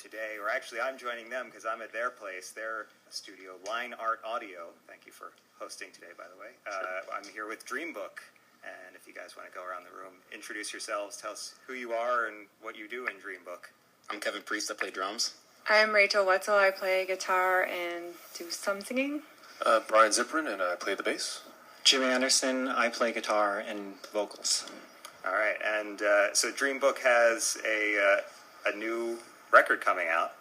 today, or actually I'm joining them because I'm at their place, their studio, Line Art Audio. Thank you for hosting today, by the way. Sure. I'm here with Dreambook, and if you guys want to go around the room, introduce yourselves, tell us who you are and what you do in Dreambook. I'm Kevin Priest, I play drums. I'm Rachel Wetzel, I play guitar and do some singing. Brian Ziprin, and I play the bass. Jim Anderson, I play guitar and vocals. All right, and so Dreambook has a new record coming out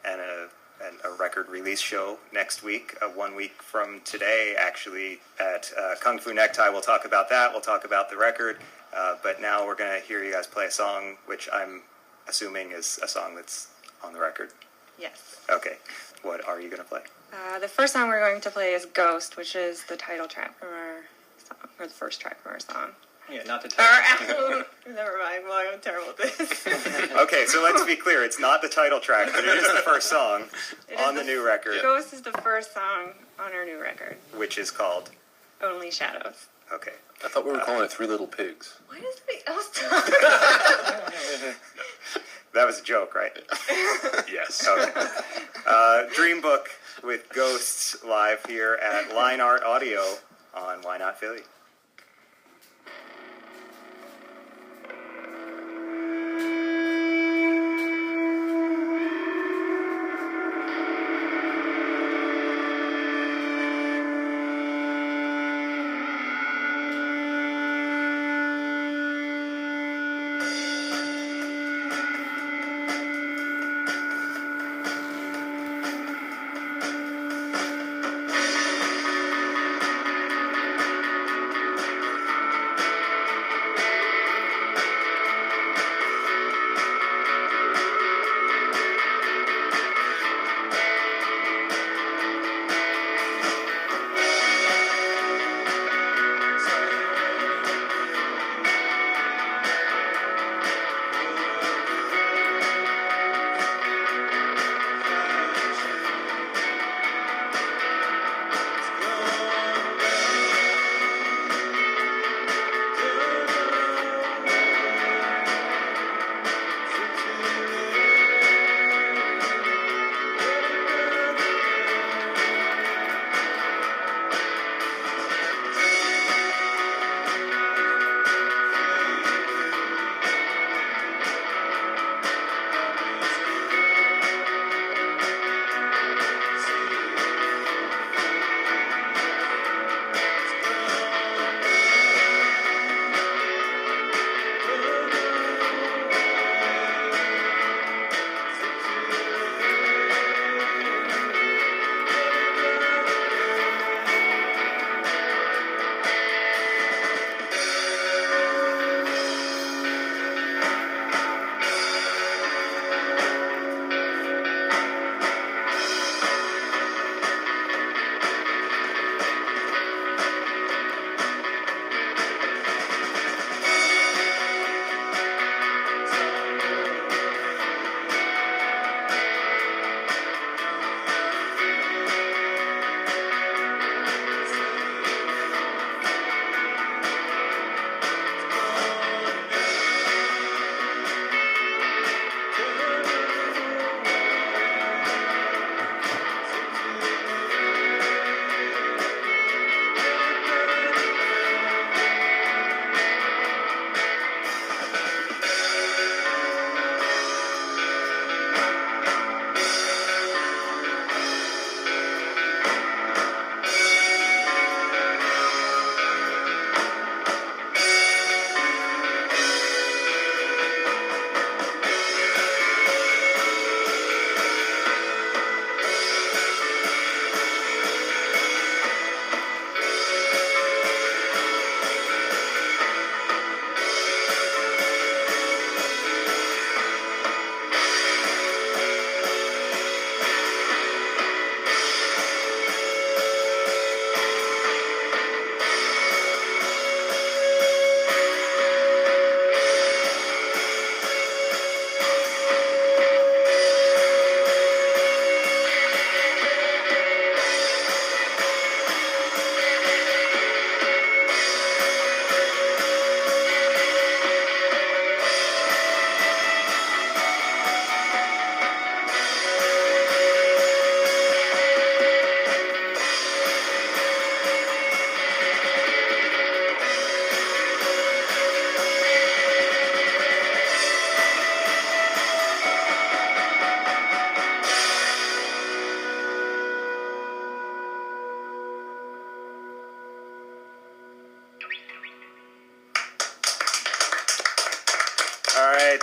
and a record release show next week, 1 week from today, actually, at Kung Fu Necktie. We'll talk about that. We'll talk about the record. But now we're going to hear you guys play a song, which I'm assuming is a song that's on the record. Yes. Okay. What are you going to play? The first song we're going to play is Ghost, which is the title track from our song, or the first track from our song. Yeah, not the title. Never mind. Well, I'm terrible at this. Okay, so let's be clear. It's not the title track, but it is the first song on the new record. Ghost is the first song on our new record. Which is called? Only Shadows. Okay. I thought we were calling it Three Little Pigs. Why does somebody else talk? That was a joke, right? Yes. Okay. Dreambook with Ghosts live here at Line Art Audio on Why Not Philly.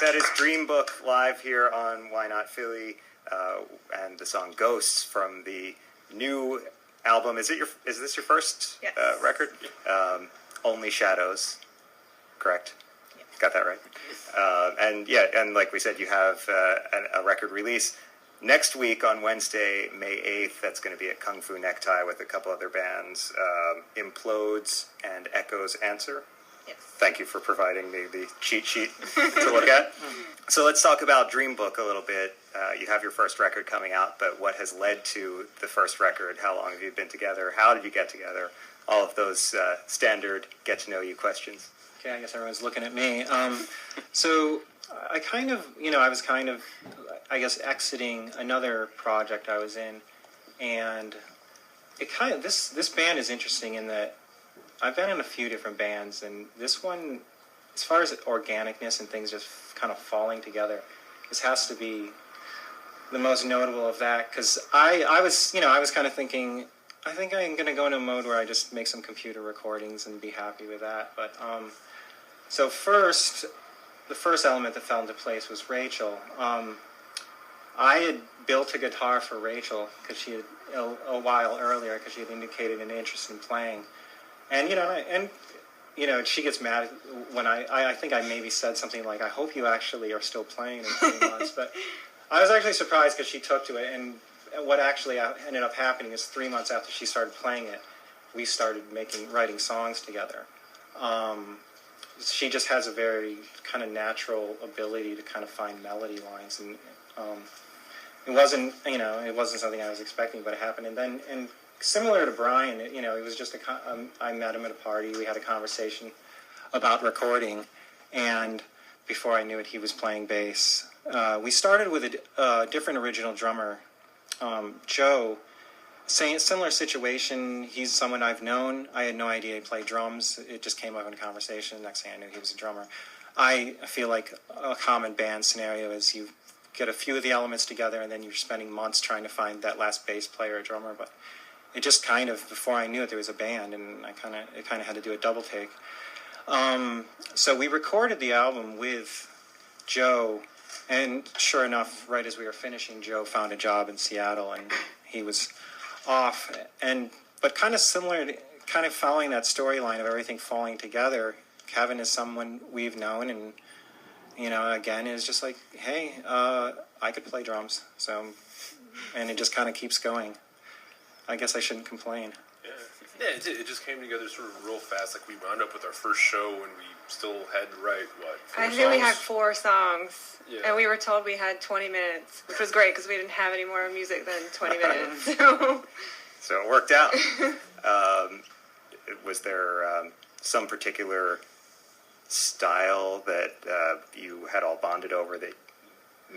That is Dreambook live here on Why Not Philly, and the song "Ghosts" from the new album. Is this your first Yes. record? Only Shadows, correct? Yes. Got that right. And like we said, you have a record release next week on Wednesday, May 8th. That's going to be at Kung Fu Necktie with a couple other bands, Implodes and Echo's Answer. Yes. Thank you for providing me the cheat sheet to look at. So let's talk about Dreambook a little bit. You have your first record coming out, but what has led to the first record? How long have you been together? How did you get together? All of those standard get-to-know-you questions. Okay, I guess everyone's looking at me. So I was I guess, exiting another project I was in, and this band is interesting in that I've been in a few different bands, and this one, as far as organicness and things just kind of falling together, this has to be the most notable of that, because I was kind of thinking, I think I'm going to go into a mode where I just make some computer recordings and be happy with that. But so the first element that fell into place was Rachel. I had built a guitar for Rachel because she had a while earlier, because she had indicated an interest in playing, and she gets mad when I think I maybe said something like, "I hope you actually are still playing in 3 months," but I was actually surprised because she took to it, and what actually ended up happening is 3 months after she started playing it, we started writing songs together. She just has a very kind of natural ability to kind of find melody lines, and it wasn't something I was expecting, but it happened. And similar to Brian, it was just I met him at a party. We had a conversation about recording, and before I knew it, he was playing bass. We started with a different original drummer, Joe. Similar situation. He's someone I've known. I had no idea he played drums. It just came up in conversation. Next thing I knew, he was a drummer. I feel like a common band scenario is you get a few of the elements together, and then you're spending months trying to find that last bass player or drummer. But it just kind of, before I knew it, there was a band, and it kind of had to do a double take. So we recorded the album with Joe, and sure enough, right as we were finishing, Joe found a job in Seattle, and he was off. But kind of similar, kind of following that storyline of everything falling together, Kevin is someone we've known, and again, is just like, hey, I could play drums, and it just kind of keeps going. I guess I shouldn't complain. Yeah, it just came together sort of real fast. Like, we wound up with our first show, and we still had to write, 4 I think we had 4 songs, and we were told we had 20 minutes, which was great because we didn't have any more music than 20 minutes. So it worked out. Was there some particular style that you had all bonded over that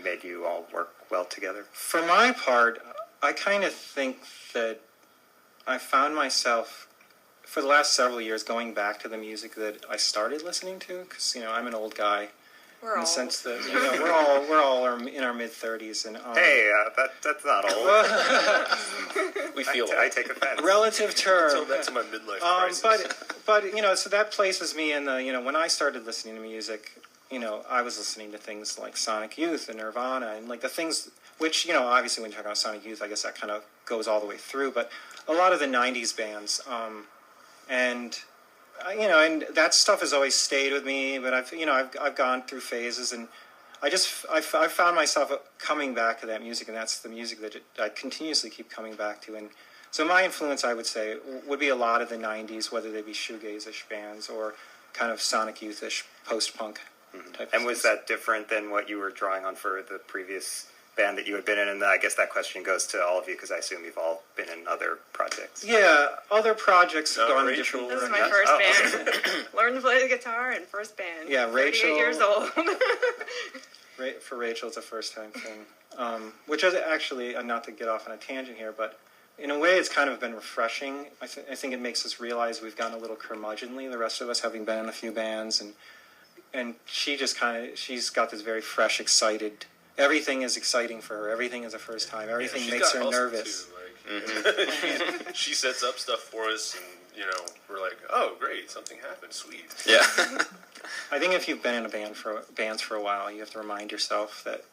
made you all work well together? For my part, I kind of think that I found myself, for the last several years, going back to the music that I started listening to, because I'm an old guy. We're in old. the sense that we're all in our mid-30s, and Hey, that's not old. We feel I take offense. relative term. Tell that to my midlife crisis. But so that places me in the when I started listening to music, I was listening to things like Sonic Youth and Nirvana, and like the things which obviously when you talk about Sonic Youth, I guess that kind of goes all the way through, but a lot of the '90s bands, and that stuff has always stayed with me. But I've gone through phases, and I found myself coming back to that music, and that's the music that I continuously keep coming back to. And so my influence, I would say, would be a lot of the '90s, whether they be shoegaze-ish bands or kind of Sonic Youth-ish post-punk type. And was that different than what you were drawing on for the previous band that you had been in? And I guess that question goes to all of you, because I assume you've all been in other projects. Yeah, other projects have gone Rachel. different. This is my first band. Learned to play the guitar and first band. Yeah, Rachel. 38 years old. For Rachel, it's a first-time thing. Which is actually, not to get off on a tangent here, but in a way it's kind of been refreshing. I think it makes us realize we've gotten a little curmudgeonly, the rest of us having been in a few bands, and she's got this very fresh, excited. Everything is exciting for her. Everything is a first time. Everything she's makes got her hustle, nervous. too. She sets up stuff for us, and we're like, oh, great, something happened, sweet. Yeah. I think if you've been in bands for a while, you have to remind yourself that,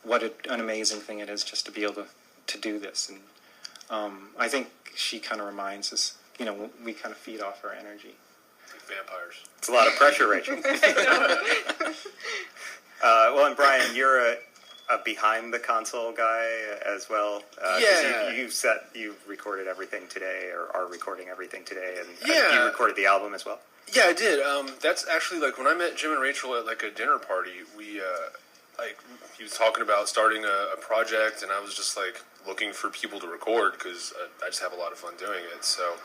what an amazing thing it is just to be able to do this. And I think she kind of reminds us, we kind of feed off her energy. Like vampires. It's a lot of pressure, Rachel. Well, and Brian, you're a behind the console guy as well. 'Cause Yeah. you recorded everything today, or are recording everything today, and Yeah. you recorded the album as well. Yeah, I did. That's actually like when I met Jim and Rachel at like a dinner party. We he was talking about starting a project, and I was just like looking for people to record because I just have a lot of fun doing it. So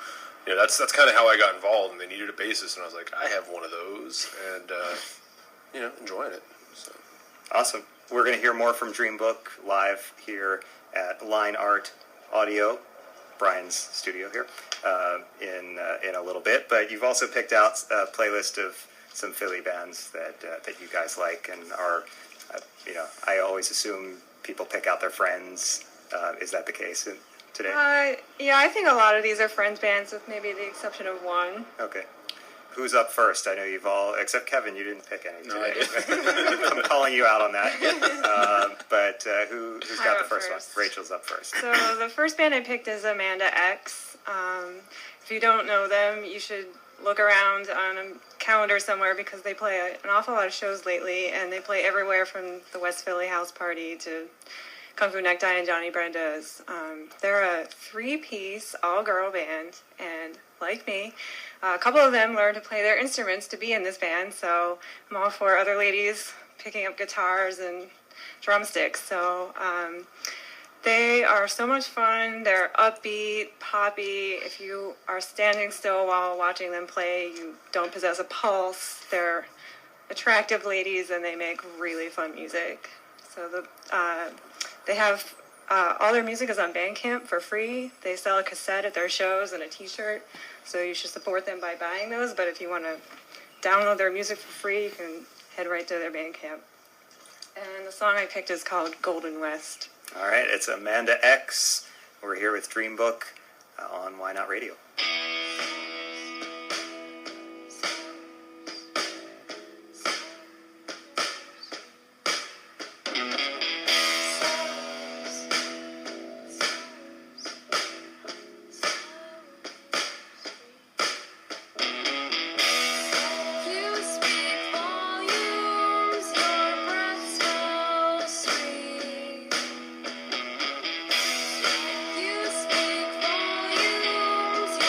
that's kind of how I got involved. And they needed a bassist, and I was like, I have one of those, and enjoying it. So Awesome. We're going to hear more from Dreambook live here at Line Art Audio, Brian's studio here, in a little bit. But you've also picked out a playlist of some Philly bands that you guys like and are, I always assume people pick out their friends. Is that the case today? Yeah, I think a lot of these are friends bands, with maybe the exception of one. Okay. Who's up first? I know you've all, except Kevin, you didn't pick any No, I today. I'm calling you out on that. But who's got the first one? Rachel's up first. So the first band I picked is Amanda X. If you don't know them, you should look around on a calendar somewhere because they play an awful lot of shows lately, and they play everywhere from the West Philly House Party to Kung Fu Necktie and Johnny Brenda's. They're a 3-piece, all-girl band, and like me, a couple of them learned to play their instruments to be in this band, so I'm all for other ladies picking up guitars and drumsticks. So they are so much fun. They're upbeat, poppy. If you are standing still while watching them play, you don't possess a pulse. They're attractive ladies, and they make really fun music. So they have all their music is on Bandcamp for free. They sell a cassette at their shows and a t-shirt, so you should support them by buying those. But if you want to download their music for free, you can head right to their Bandcamp. And the song I picked is called Golden West. All right, it's Amanda X. We're here with Dreambook on Why Not Radio. You speak volumes.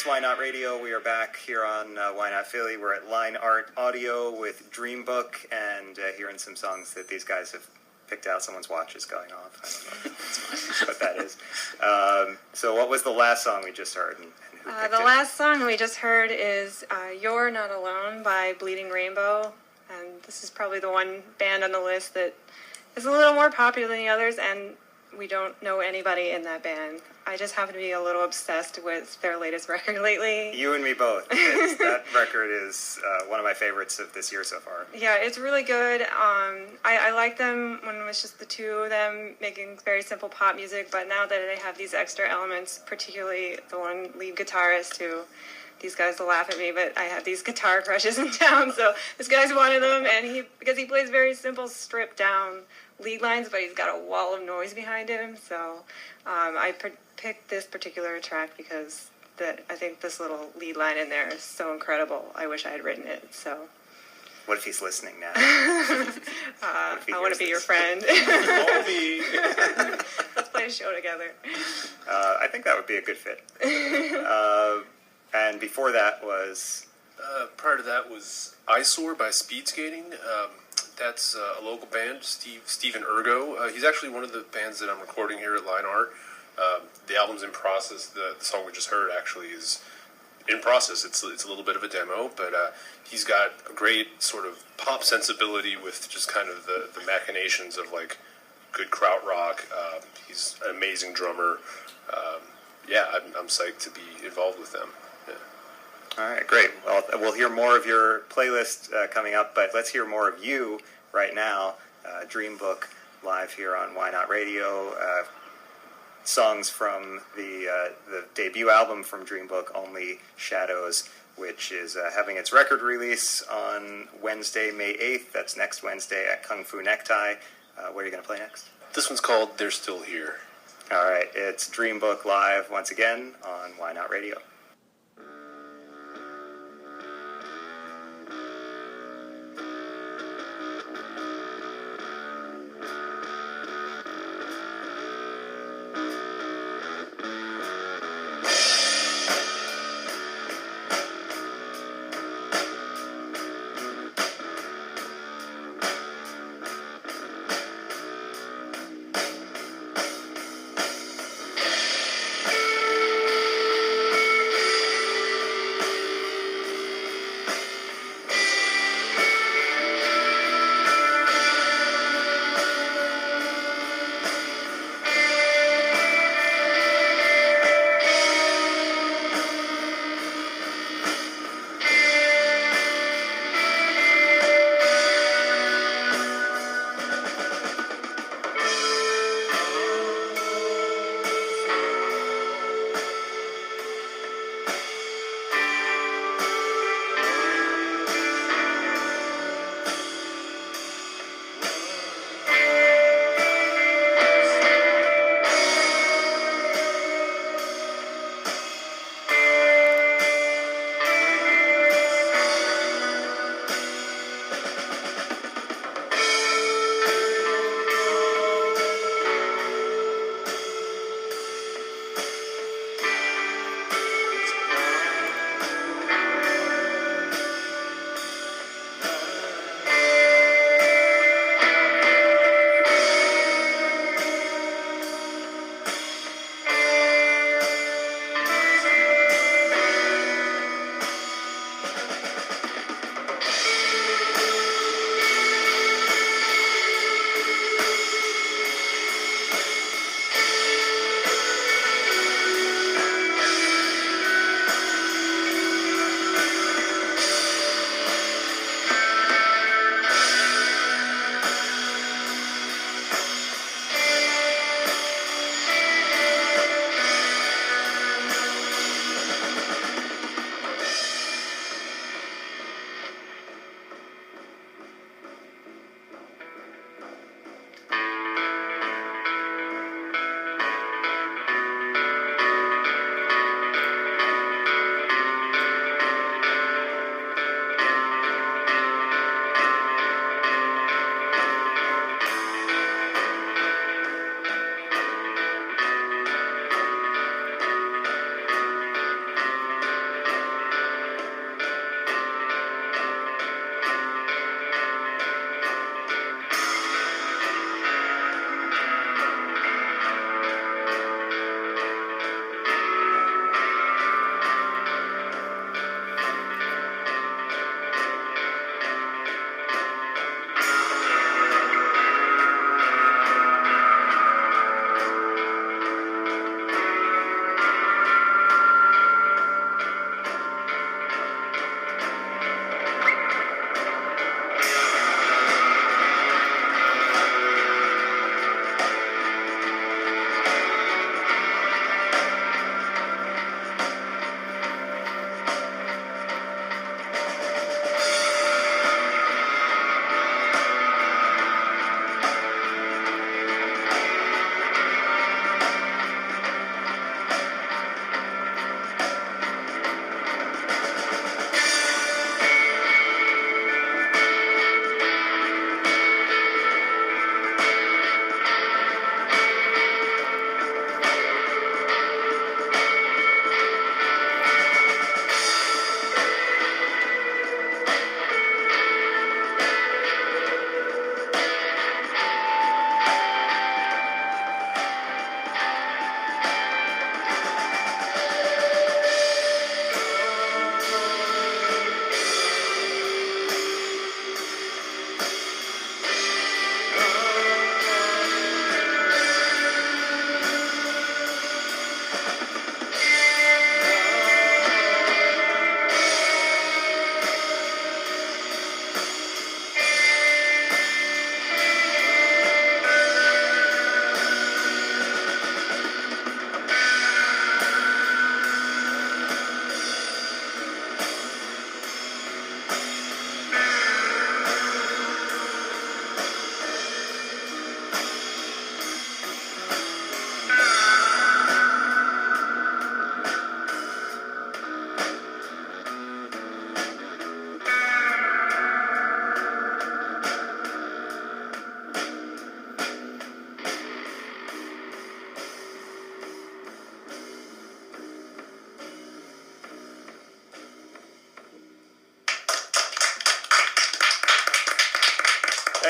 It's Why Not Radio. We are back here on Why Not Philly. We're at Line Art Audio with Dreambook and hearing some songs that these guys have picked out. Someone's watch is going off. I don't know what that is. So what was the last song we just heard? And who picked The it? last song we just heard is You're Not Alone by Bleeding Rainbow. And this is probably the one band on the list that is a little more popular than the others, and we don't know anybody in that band. I just happen to be a little obsessed with their latest record lately. You and me both. That record is one of my favorites of this year so far. Yeah, it's really good. I liked them when it was just the two of them making very simple pop music, but now that they have these extra elements, particularly the one lead guitarist who, these guys will laugh at me, but I have these guitar crushes in town, so this guy's one of them, and because he plays very simple, stripped down lead lines, but he's got a wall of noise behind him, so I picked this particular track because I think this little lead line in there is so incredible. I wish I had written it, so. What if he's listening now? I want to be your friend. Call me. Let's play a show together. I think that would be a good fit. And before that was... Prior to that was Eyesore by Speed Skating. That's a local band, Stephen Ergo. He's actually one of the bands that I'm recording here at Line Art. The album's in process. The song we just heard actually is in process. It's a little bit of a demo, but he's got a great sort of pop sensibility with just kind of the machinations of like good krautrock. He's an amazing drummer. I'm psyched to be involved with them. All right, great. Well, we'll hear more of your playlist coming up, but let's hear more of you right now. Dreambook live here on Why Not Radio. Songs from the debut album from Dreambook, Only Shadows, which is having its record release on Wednesday, May 8th. That's next Wednesday at Kung Fu Necktie. What are you going to play next? This one's called They're Still Here. All right, it's Dreambook live once again on Why Not Radio.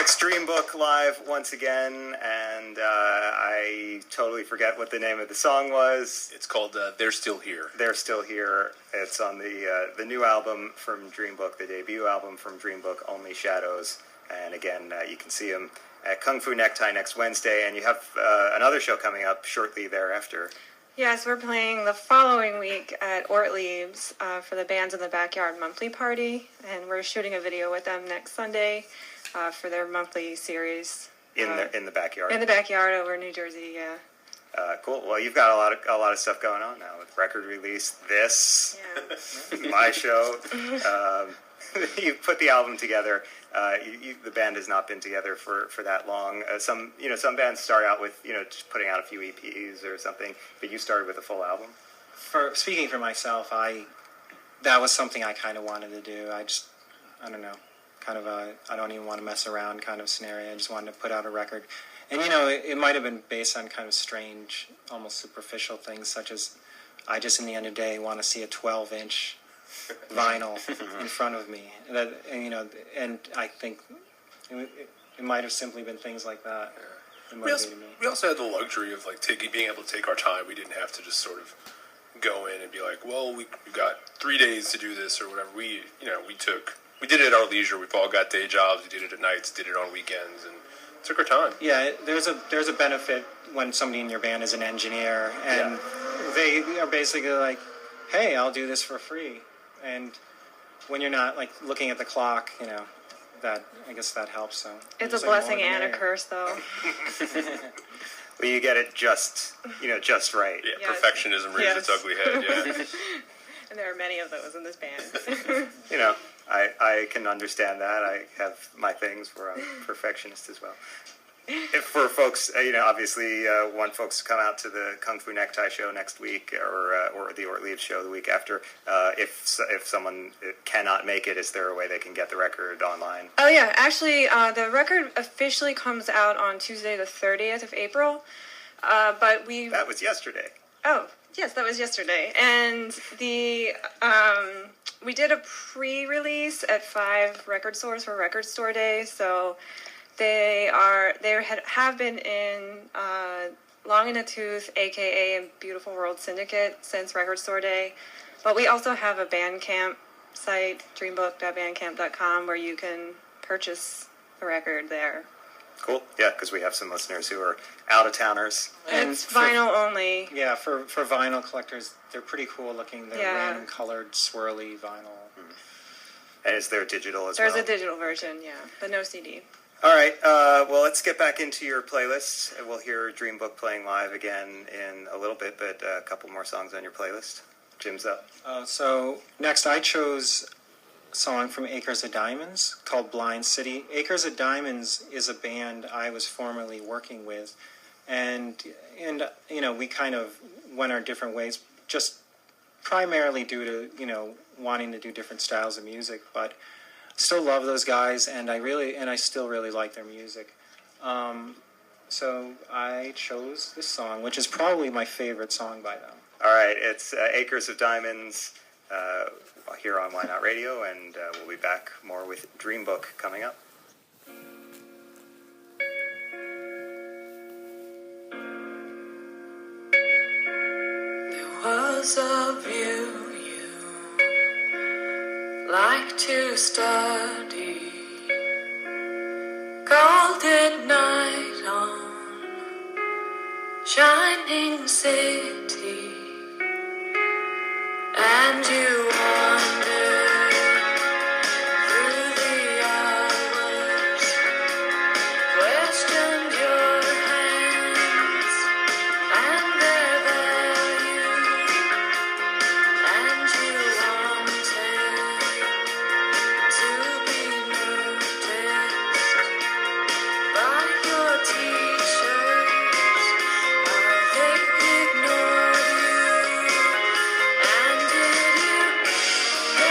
It's Dreambook live once again, and I totally forget what the name of the song was. It's called "They're Still Here." They're Still Here. It's on the new album from Dreambook, the debut album from Dreambook, Only Shadows. And again, you can see them at Kung Fu Necktie next Wednesday, and you have another show coming up shortly thereafter. Yes, we're playing the following week at Ortlieb's for the Bands in the Backyard monthly party, and we're shooting a video with them next Sunday for their monthly series. In the backyard. In the backyard over in New Jersey, yeah. Cool. Well, you've got a lot of stuff going on now with record release, this, my show. You put the album together. The band has not been together for that long. Some bands start out with just putting out a few EPs or something, but you started with a full album. Speaking for myself, that was something I kind of wanted to do. I don't know, kind of I don't even want to mess around kind of scenario. I just wanted to put out a record. And, it might have been based on kind of strange, almost superficial things, such as I just, in the end of the day, want to see a 12-inch vinyl in front of me. And I think it might have simply been things like that. We also had the luxury of being able to take our time. We didn't have to just sort of go in and be like, well, we got 3 days to do this or whatever. We did it at our leisure. We've all got day jobs. We did it at nights, did it on weekends, and took our time. Yeah, there's a benefit when somebody in your band is an engineer, and they are basically like, hey, I'll do this for free. And when you're not looking at the clock, that I guess that helps. So it's a blessing and a curse, though. Well, you get it just right. Yeah, yes. Perfectionism rears its ugly head. Yeah. And there are many of those in this band. I can understand that. I have my things where I'm perfectionist as well. If for folks, obviously, want folks to come out to the Kung Fu Necktie show next week, or the Ortlieb show the week after. If someone cannot make it, is there a way they can get the record online? Oh yeah, actually, the record officially comes out on Tuesday, the 30th of April. But that was yesterday. Oh yes, that was yesterday, and we did a pre-release at 5 record stores for Record Store Day, so. They have been in Long in the Tooth, a.k.a. Beautiful World Syndicate, since Record Store Day. But we also have a Bandcamp site, dreambook.bandcamp.com, where you can purchase the record there. Cool. Yeah, because we have some listeners who are out-of-towners. And it's vinyl only. Yeah, for vinyl collectors, they're pretty cool looking. They're random colored, swirly vinyl. Mm-hmm. And is there digital as well? There's a digital version, yeah, but no CD. All right, well, let's get back into your playlist. We'll hear Dreambook playing live again in a little bit, but a couple more songs on your playlist. Jim's up. So next I chose a song from Acres of Diamonds called Blind City. Acres of Diamonds is a band I was formerly working with, and we kind of went our different ways, just primarily due to, wanting to do different styles of music, but still love those guys, and I still really like their music. So I chose this song, which is probably my favorite song by them. All right, it's Acres of Diamonds here on Why Not Radio, and we'll be back more with Dreambook coming up. There was a view like to study, called it night on shining city, and you wandered through the hours, questioned your hands and their value, and you wanted to be noticed by your teachers, how they ignored you, and did you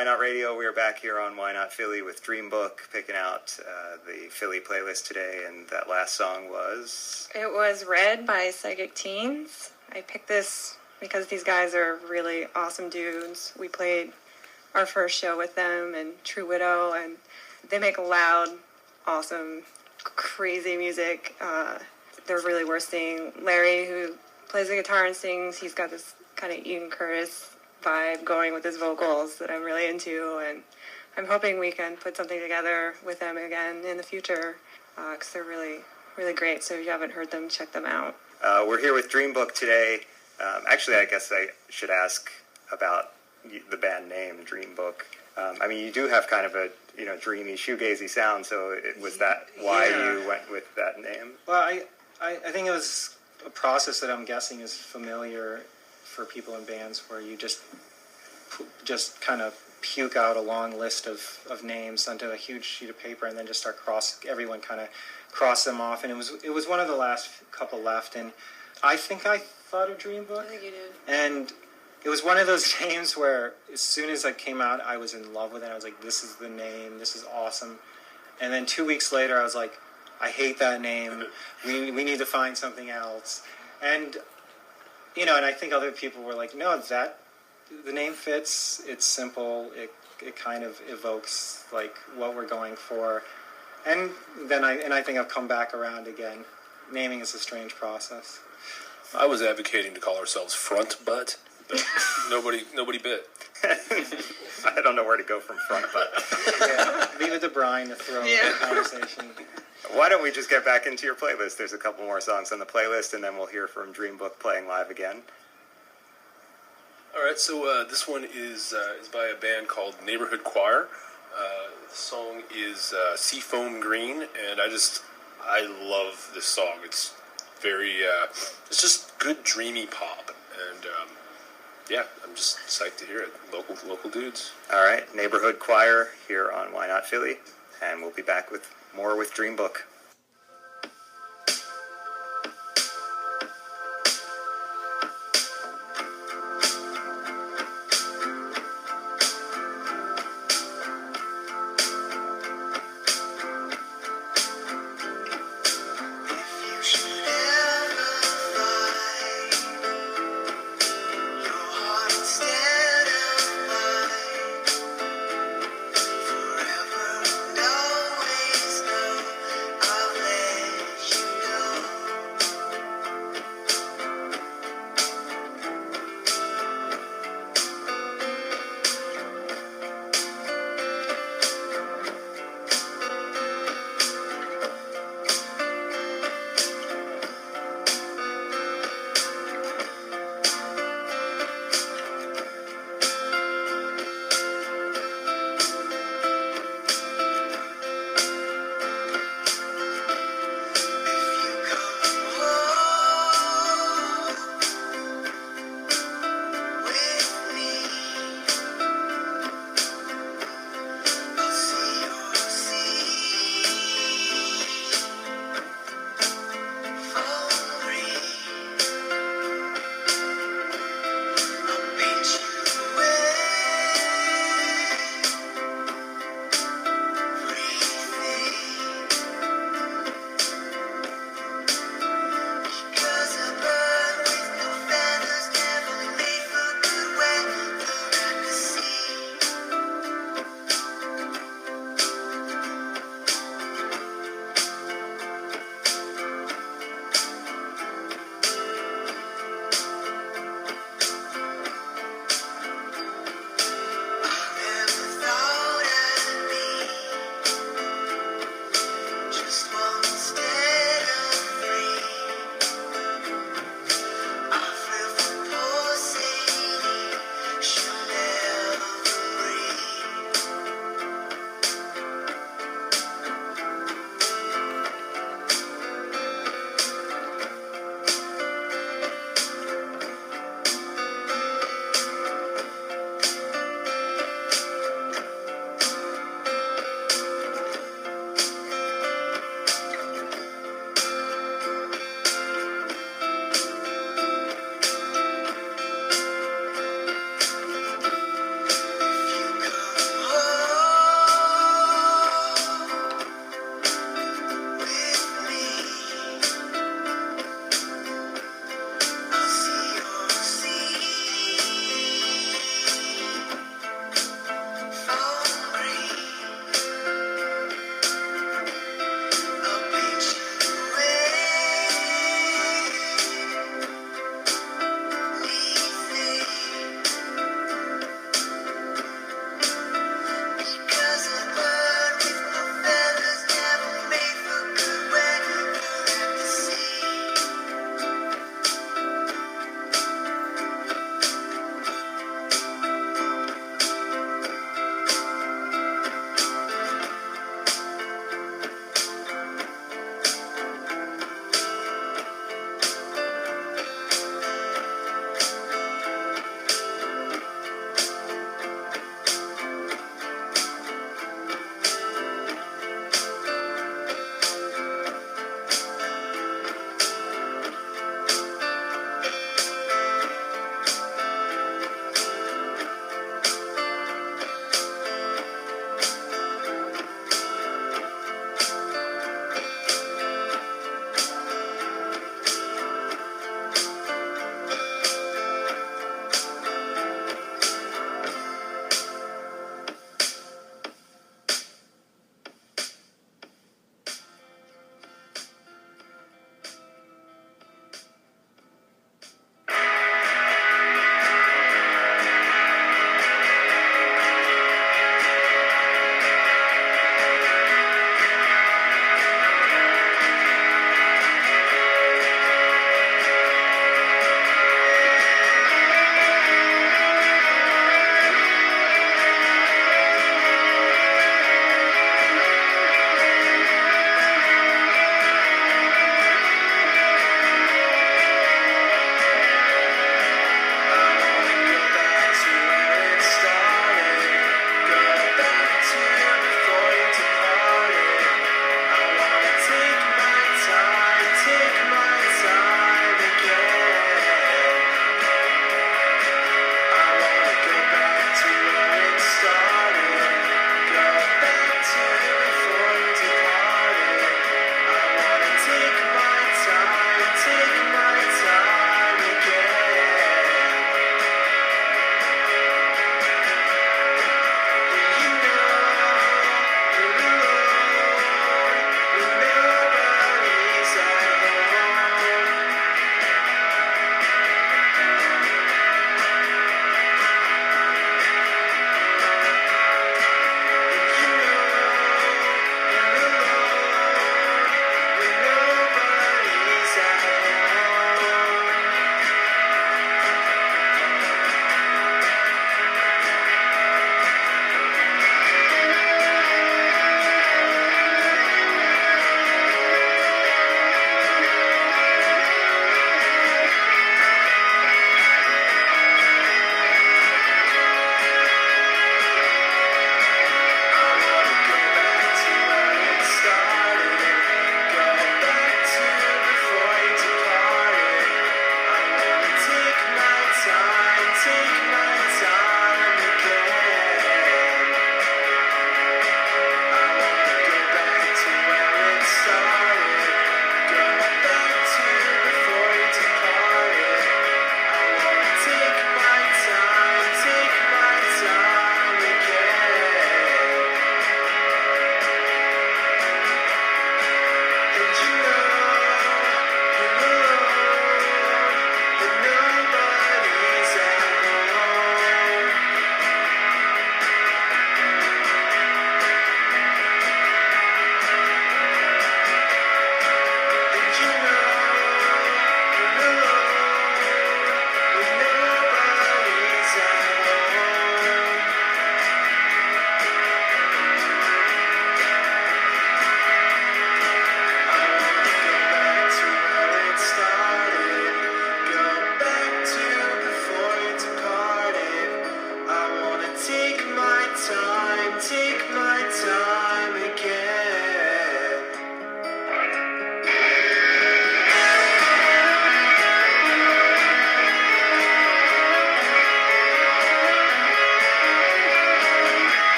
Why Not Radio. We are back here on Why Not Philly with Dreambook, picking out the Philly playlist today, and that last song was... It was Red by Psychic Teens. I picked this because these guys are really awesome dudes. We played our first show with them and True Widow, and they make loud, awesome, crazy music. They're really worth seeing. Larry, who plays the guitar and sings, he's got this kind of Ian Curtis vibe going with his vocals that I'm really into, and I'm hoping we can put something together with them again in the future, because they're really, really great. So if you haven't heard them, check them out. We're here with Dreambook today. Actually, I guess I should ask about the band name, Dreambook. I mean, you do have kind of a dreamy, shoegazy sound, so was that why you went with that name? Well, I think it was a process that I'm guessing is familiar for people in bands, where you just kind of puke out a long list of names onto a huge sheet of paper, and then just start everyone kind of cross them off. And it was one of the last couple left, and I think I thought of Dreambook. I think you did. And it was one of those names where as soon as it came out, I was in love with it. I was like, this is the name. This is awesome. And then 2 weeks later, I was like, I hate that name. We need to find something else. And, and I think other people were like, no, the name fits. It's simple. It kind of evokes, like, what we're going for. And then I think I've come back around again. Naming is a strange process. I was advocating to call ourselves Front Butt, but nobody bit. I don't know where to go from front, but... Yeah, leave it to Brian to throw in the conversation. Why don't we just get back into your playlist? There's a couple more songs on the playlist, and then we'll hear from Dreambook playing live again. All right, so this one is by a band called Neighborhood Choir. The song is Seafoam Green, and I love this song. It's very, it's just good dreamy pop, and I'm just psyched to hear it. Local dudes. All right, Neighborhood Choir here on Why Not Philly, and we'll be back with more with Dreambook. Forever and always know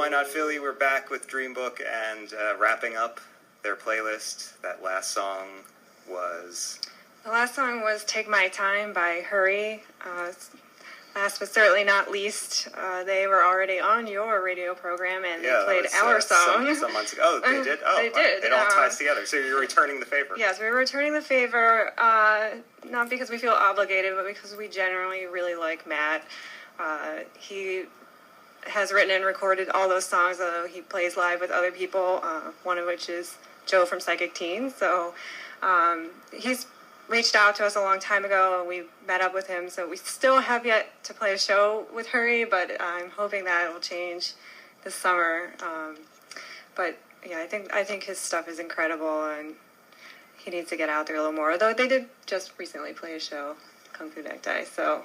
Why Not Philly? We're back with Dreambook and wrapping up their playlist. That last song was... The last song was Take My Time by Hurry. Last but certainly not least, they were already on your radio program and they played our song. Some months ago. Oh, they did? Oh, they did. It all ties together. So you're returning the favor. Yes, we were returning the favor, not because we feel obligated, but because we generally really like Matt. He has written and recorded all those songs, although he plays live with other people, one of which is Joe from Psychic Teen. So he's reached out to us a long time ago, and we met up with him. So we still have yet to play a show with Hurry, but I'm hoping that it will change this summer. But yeah, I think his stuff is incredible, and he needs to get out there a little more. Although they did just recently play a show, Kung Fu Necktie. So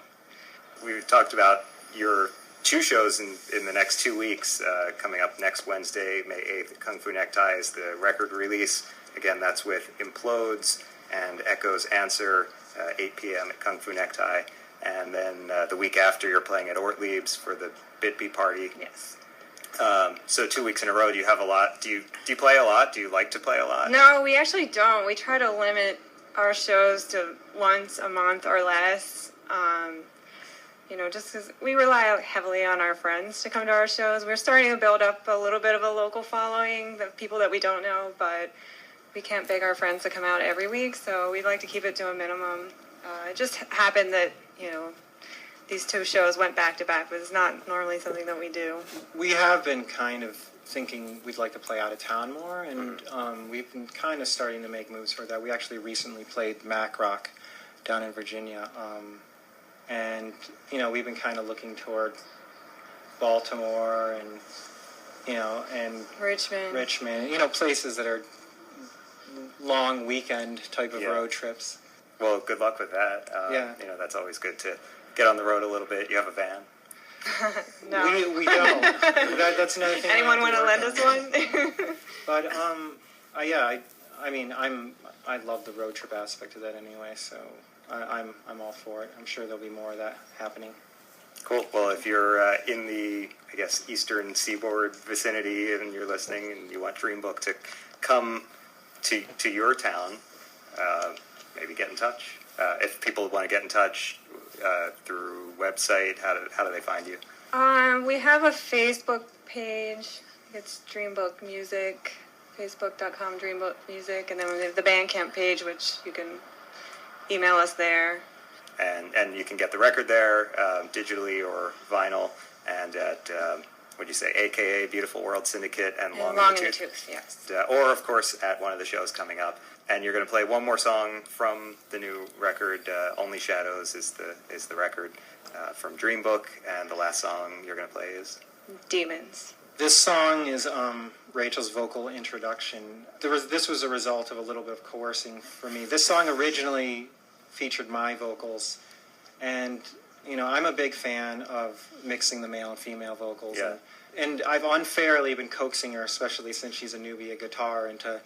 we talked about your 2 shows in the next 2 weeks, coming up next Wednesday, May 8th, Kung Fu Necktie is the record release. Again, that's with Implodes and Echo's Answer, 8 p.m. at Kung Fu Necktie. And then the week after, you're playing at Ortlieb's for the Bitby party. yes. So 2 weeks in a row, do you have a lot? Do you play a lot? Do you like to play a lot? No, we actually don't. We try to limit our shows to once a month or less. Just because we rely heavily on our friends to come to our shows. We're starting to build up a little bit of a local following, the people that we don't know, but we can't beg our friends to come out every week, so we'd like to keep it to a minimum. It just happened that, these 2 shows went back to back, but it's not normally something that we do. We have been kind of thinking we'd like to play out of town more, and we've been kind of starting to make moves for that. We actually recently played Mac Rock down in Virginia, and we've been kind of looking toward Baltimore and Richmond, places that are long weekend type of road trips. Well, good luck with that. That's always good to get on the road a little bit. You have a van? No. We don't. That's another thing. Anyone want to lend us one? But I love the road trip aspect of that anyway. So I'm all for it. I'm sure there'll be more of that happening. Cool. Well, if you're in the, eastern seaboard vicinity and you're listening and you want Dreambook to come to your town, maybe get in touch. If people want to get in touch through website, how do they find you? We have a Facebook page. It's Dreambook Music, facebook.com Dreambook Music, and then we have the Bandcamp page, which you can email us there. And you can get the record there, digitally or vinyl, and at AKA Beautiful World Syndicate and Long in the Tooth, yes. Or of course at one of the shows coming up. And you're going to play one more song from the new record. Only Shadows is the record from Dreambook, and the last song you're going to play is Demons. This song is Rachel's vocal introduction. This was a result of a little bit of coercing for me. This song originally featured my vocals, and I'm a big fan of mixing the male and female vocals. Yeah. And I've unfairly been coaxing her, especially since she's a newbie at guitar, into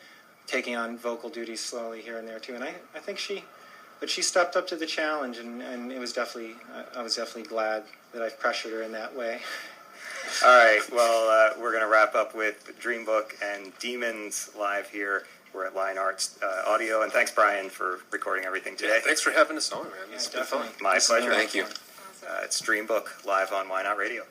taking on vocal duties slowly here and there too. And I think she stepped up to the challenge, and it was I was definitely glad that I've pressured her in that way. All right, well, we're going to wrap up with Dreambook and Demons live here. We're at Line Arts Audio, and thanks, Brian, for recording everything today. Yeah, thanks for having us on, man. It's Yeah, been fun. definitely. My pleasure. Thank you. It's Dreambook live on Why Not Radio.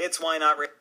It's Why Not Radio.